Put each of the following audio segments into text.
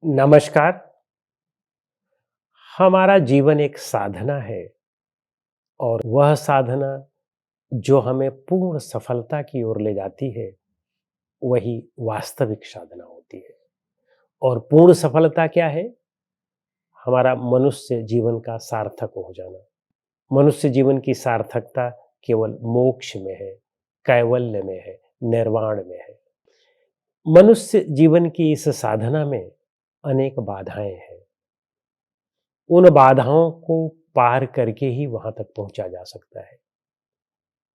नमस्कार। हमारा जीवन एक साधना है और वह साधना जो हमें पूर्ण सफलता की ओर ले जाती है, वही वास्तविक साधना होती है। और पूर्ण सफलता क्या है? हमारा मनुष्य जीवन का सार्थक हो जाना। मनुष्य जीवन की सार्थकता केवल मोक्ष में है, कैवल्य में है, निर्वाण में है। मनुष्य जीवन की इस साधना में अनेक बाधाएं हैं। उन बाधाओं को पार करके ही वहां तक पहुंचा जा सकता है।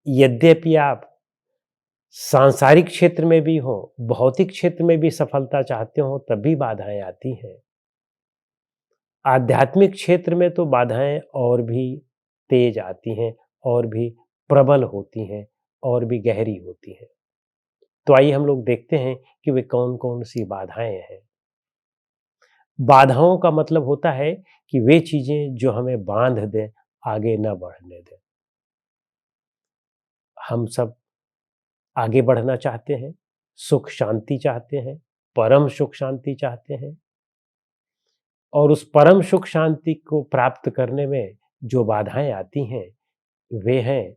यद्यपि आप सांसारिक क्षेत्र में भी हो, भौतिक क्षेत्र में भी सफलता चाहते हो, तब भी बाधाएं आती हैं। आध्यात्मिक क्षेत्र में तो बाधाएं और भी तेज आती हैं, और भी प्रबल होती हैं, और भी गहरी होती हैं। तो आइए हम लोग देखते हैं कि वे कौन कौन सी बाधाएं हैं। बाधाओं का मतलब होता है कि वे चीजें जो हमें बांध दें, आगे न बढ़ने दें। हम सब आगे बढ़ना चाहते हैं, सुख शांति चाहते हैं, परम सुख शांति चाहते हैं। और उस परम सुख शांति को प्राप्त करने में जो बाधाएं आती हैं, वे हैं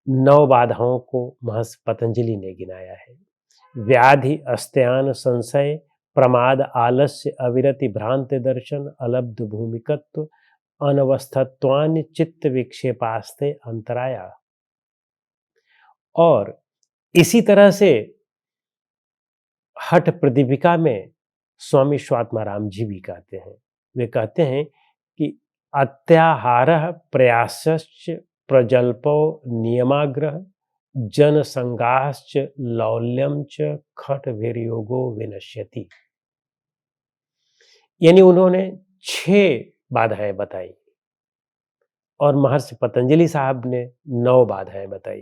9 बाधाओं को महर्षि पतंजलि ने गिनाया है। व्याधि, अस्त्यान, संशय, प्रमाद, आलस्य, अविरति, भ्रांति दर्शन, अलब्ध भूमिकत्व, अनवस्थत्वानि, चित्त विक्षेपास्ते, अंतराया। और इसी तरह से हठ प्रदीपिका में स्वामी स्वात्माराम जी भी कहते हैं। वे कहते हैं कि अत्याहारः प्रयासश्च प्रजल्पो नियमाग्रह जन संगाश्च लौल्यम च खट वीर्योगो विनश्यति। यानी उन्होंने 6 बाधाएं बताई और महर्षि पतंजलि साहब ने 9 बाधाएं बताई।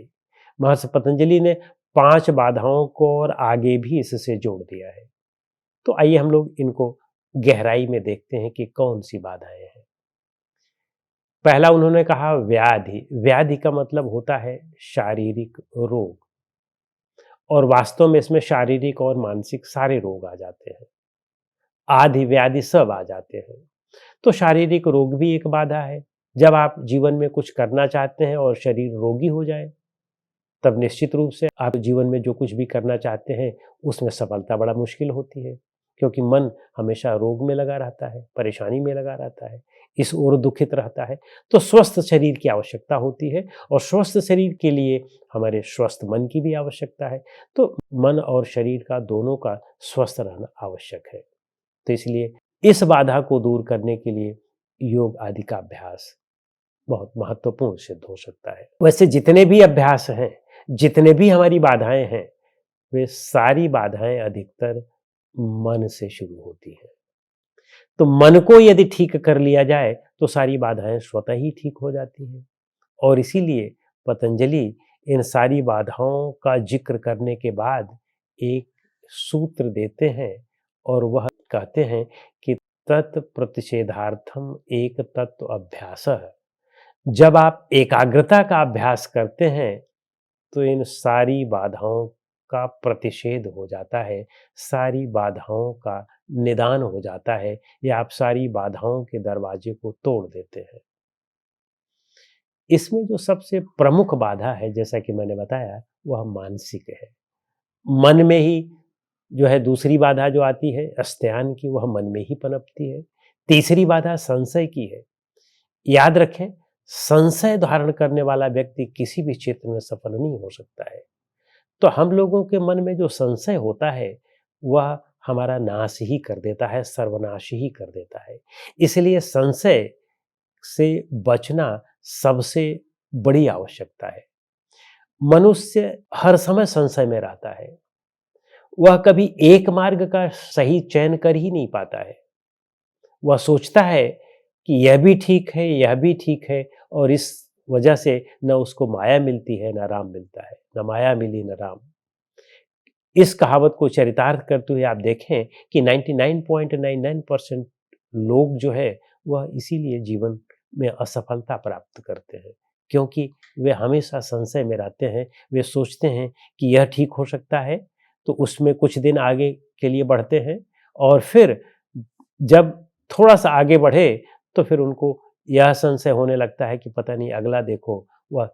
महर्षि पतंजलि ने 5 बाधाओं को और आगे भी इससे जोड़ दिया है। तो आइए हम लोग इनको गहराई में देखते हैं कि कौन सी बाधाएं हैं। पहला उन्होंने कहा व्याधि। व्याधि का मतलब होता है शारीरिक रोग, और वास्तव में इसमें शारीरिक और मानसिक सारे रोग आ जाते हैं। आदि व्याधि सब आ जाते हैं। तो शारीरिक रोग भी एक बाधा है। जब आप जीवन में कुछ करना चाहते हैं और शरीर रोगी हो जाए, तब निश्चित रूप से आप जीवन में जो कुछ भी करना चाहते हैं, उसमें सफलता बड़ा मुश्किल होती है, क्योंकि मन हमेशा रोग में लगा रहता है, परेशानी में लगा रहता है, इस ओर दुखित रहता है। तो स्वस्थ शरीर की आवश्यकता होती है, और स्वस्थ शरीर के लिए हमारे स्वस्थ मन की भी आवश्यकता है। तो मन और शरीर का दोनों का स्वस्थ रहना आवश्यक है। तो इसलिए इस बाधा को दूर करने के लिए योग आदि का अभ्यास बहुत महत्वपूर्ण सिद्ध हो सकता है। वैसे जितने भी अभ्यास हैं, जितने भी हमारी बाधाएं हैं, वे सारी बाधाएं अधिकतर मन से शुरू होती हैं। तो मन को यदि ठीक कर लिया जाए, तो सारी बाधाएं स्वतः ही ठीक हो जाती हैं। और इसीलिए पतंजलि इन सारी बाधाओं का जिक्र करने के बाद एक सूत्र देते हैं, और वह कहते हैं कि तत्प्रतिषेधार्थम एक तत्व अभ्यासः। जब आप एकाग्रता का अभ्यास करते हैं, तो इन सारी बाधाओं का प्रतिषेध हो जाता है, सारी बाधाओं का निदान हो जाता है, या आप सारी बाधाओं के दरवाजे को तोड़ देते हैं। इसमें जो सबसे प्रमुख बाधा है, जैसा कि मैंने बताया, वह मानसिक है। मन में ही जो है दूसरी बाधा जो आती है अस्त्यान की, वह मन में ही पनपती है। तीसरी बाधा संशय की है। याद रखें, संशय धारण करने वाला व्यक्ति किसी भी क्षेत्र में सफल नहीं हो सकता है। तो हम लोगों के मन में जो संशय होता है, वह हमारा नाश ही कर देता है, सर्वनाश ही कर देता है। इसलिए संशय से बचना सबसे बड़ी आवश्यकता है। मनुष्य हर समय संशय में रहता है। वह कभी एक मार्ग का सही चयन कर ही नहीं पाता है। वह सोचता है कि यह भी ठीक है, यह भी ठीक है, और इस वजह से न उसको माया मिलती है, न राम मिलता है। न माया मिली न राम। इस कहावत को चरितार्थ करते हुए आप देखें कि 99.99% लोग जो है, वह इसीलिए जीवन में असफलता प्राप्त करते हैं, क्योंकि वे हमेशा संशय में रहते हैं। वे सोचते हैं कि यह ठीक हो सकता है, तो उसमें कुछ दिन आगे के लिए बढ़ते हैं, और फिर जब थोड़ा सा आगे बढ़े तो फिर उनको यह संशय होने लगता है कि पता नहीं अगला देखो वह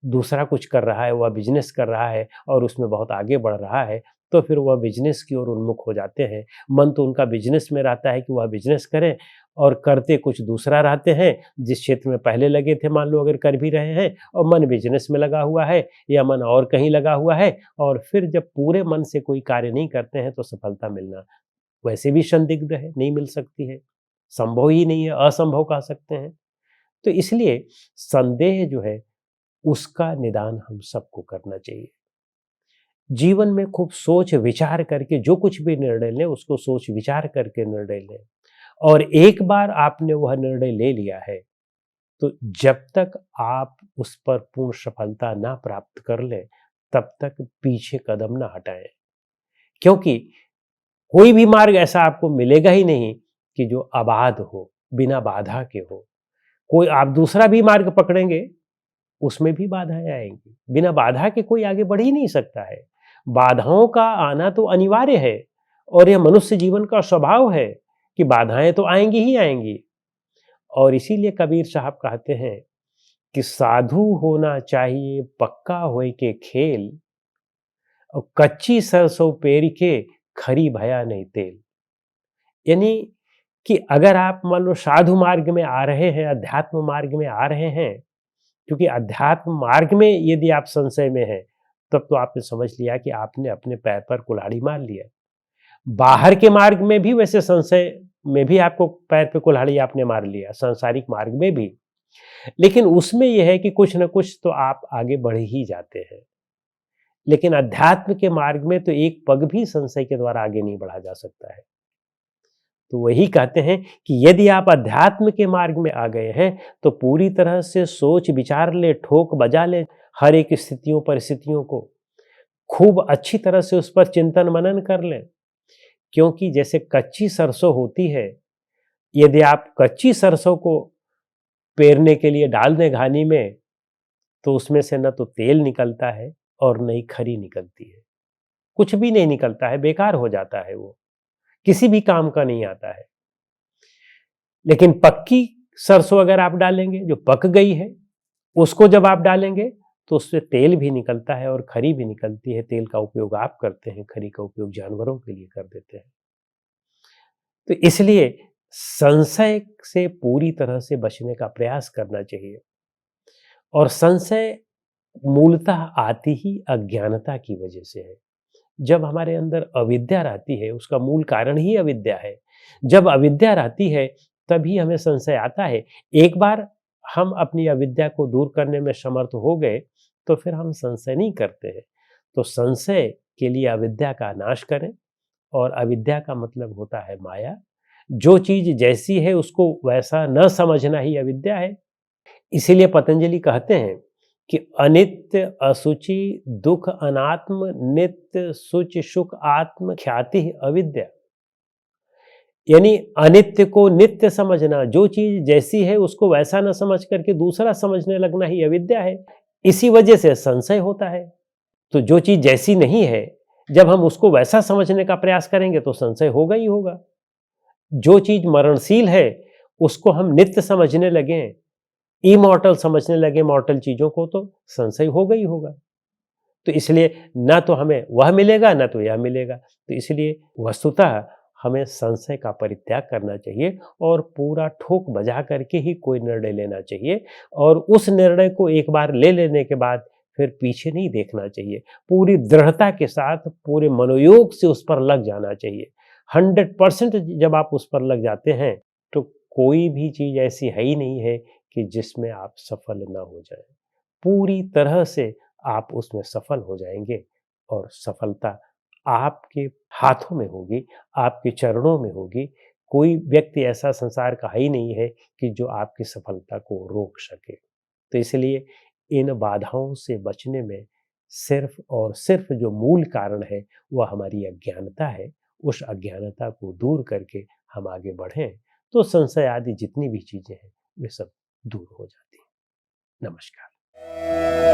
दूसरा कुछ कर रहा है, वह बिजनेस कर रहा है और उसमें बहुत आगे बढ़ रहा है, तो फिर वह बिजनेस की ओर उन्मुख हो जाते हैं। मन तो उनका बिजनेस में रहता है कि वह बिजनेस करें और करते कुछ दूसरा रहते हैं। जिस क्षेत्र में पहले लगे थे, मान लो अगर कर भी रहे हैं और मन बिजनेस में लगा हुआ है या मन और कहीं लगा हुआ है, और फिर जब पूरे मन से कोई कार्य नहीं करते हैं तो सफलता मिलना वैसे भी संदिग्ध है, नहीं मिल सकती है, संभव ही नहीं है, असंभव कह सकते हैं। तो इसलिए संदेह जो है उसका निदान हम सबको करना चाहिए। जीवन में खूब सोच विचार करके जो कुछ भी निर्णय लें उसको सोच विचार करके निर्णय लें, और एक बार आपने वह निर्णय ले लिया है तो जब तक आप उस पर पूर्ण सफलता ना प्राप्त कर लें तब तक पीछे कदम ना हटाएं, क्योंकि कोई भी मार्ग ऐसा आपको मिलेगा ही नहीं कि जो अबाध हो, बिना बाधा के हो। कोई आप दूसरा भी मार्ग पकड़ेंगे उसमें भी बाधाएं आएंगी, बिना बाधा के कोई आगे बढ़ ही नहीं सकता है। बाधाओं का आना तो अनिवार्य है और यह मनुष्य जीवन का स्वभाव है कि बाधाएं तो आएंगी ही आएंगी। और इसीलिए कबीर साहब कहते हैं कि साधु होना चाहिए पक्का होए के खेल, और कच्ची सरसों पेर के खरी भया नहीं तेल। यानी कि अगर आप मान लो साधु मार्ग में आ रहे हैं, अध्यात्म मार्ग में आ रहे हैं, क्योंकि अध्यात्म मार्ग में यदि आप संशय में हैं तब तो आपने समझ लिया कि आपने अपने पैर पर कुल्हाड़ी मार लिया। बाहर के मार्ग में भी वैसे संशय में भी आपको पैर पे कुल्हाड़ी आपने मार लिया, सांसारिक मार्ग में भी, लेकिन उसमें यह है कि कुछ न कुछ तो आप आगे बढ़ ही जाते हैं। लेकिन अध्यात्म के मार्ग में तो एक पग भी संशय के द्वारा आगे नहीं बढ़ा जा सकता है। तो वही कहते हैं कि यदि आप अध्यात्म के मार्ग में आ गए हैं तो पूरी तरह से सोच विचार ले, ठोक बजा ले हर एक स्थितियों परिस्थितियों को, खूब अच्छी तरह से उस पर चिंतन मनन कर लें। क्योंकि जैसे कच्ची सरसों होती है, यदि आप कच्ची सरसों को पेरने के लिए डाल दें घानी में तो उसमें से न तो तेल निकलता है और न ही खरी निकलती है, कुछ भी नहीं निकलता है, बेकार हो जाता है, वो किसी भी काम का नहीं आता है। लेकिन पक्की सरसों अगर आप डालेंगे जो पक गई है, उसको जब आप डालेंगे तो उससे तेल भी निकलता है और खरी भी निकलती है। तेल का उपयोग आप करते हैं, खरी का उपयोग जानवरों के लिए कर देते हैं। तो इसलिए संशय से पूरी तरह से बचने का प्रयास करना चाहिए। और संशय मूलतः आती ही अज्ञानता की वजह से है। जब हमारे अंदर अविद्या रहती है, उसका मूल कारण ही अविद्या है। जब अविद्या रहती है तभी हमें संशय आता है। एक बार हम अपनी अविद्या को दूर करने में समर्थ हो गए तो फिर हम संशय नहीं करते हैं। तो संशय के लिए अविद्या का नाश करें, और अविद्या का मतलब होता है माया। जो चीज जैसी है उसको वैसा न समझना ही अविद्या है। इसीलिए पतंजलि कहते हैं कि अनित्य असुचि दुख अनात्म नित्य सुच सुख आत्म ख्याति अविद्या। यानी अनित्य को नित्य समझना, जो चीज जैसी है उसको वैसा न समझ करके दूसरा समझने लगना ही अविद्या है। इसी वजह से संशय होता है। तो जो चीज जैसी नहीं है, जब हम उसको वैसा समझने का प्रयास करेंगे तो संशय होगा ही होगा। जो चीज मरणशील है उसको हम नित्य समझने लगे, इमॉर्टल समझने लगे मॉर्टल चीजों को, तो संशय होगा ही होगा। तो इसलिए ना तो हमें वह मिलेगा ना तो यह मिलेगा। तो इसलिए वस्तुतः हमें संशय का परित्याग करना चाहिए और पूरा ठोक बजा करके ही कोई निर्णय लेना चाहिए। और उस निर्णय को एक बार ले लेने के बाद फिर पीछे नहीं देखना चाहिए। पूरी दृढ़ता के साथ पूरे मनोयोग से उस पर लग जाना चाहिए। 100% जब आप उस पर लग जाते हैं तो कोई भी चीज ऐसी है ही नहीं है कि जिसमें आप सफल ना हो जाए। पूरी तरह से आप उसमें सफल हो जाएंगे और सफलता आपके हाथों में होगी, आपके चरणों में होगी। कोई व्यक्ति ऐसा संसार का ही नहीं है कि जो आपकी सफलता को रोक सके। तो इसलिए इन बाधाओं से बचने में सिर्फ और सिर्फ जो मूल कारण है वह हमारी अज्ञानता है। उस अज्ञानता को दूर करके हम आगे बढ़ें तो संशय आदि जितनी भी चीजें हैं वे सब दूर हो जाती हैं। नमस्कार।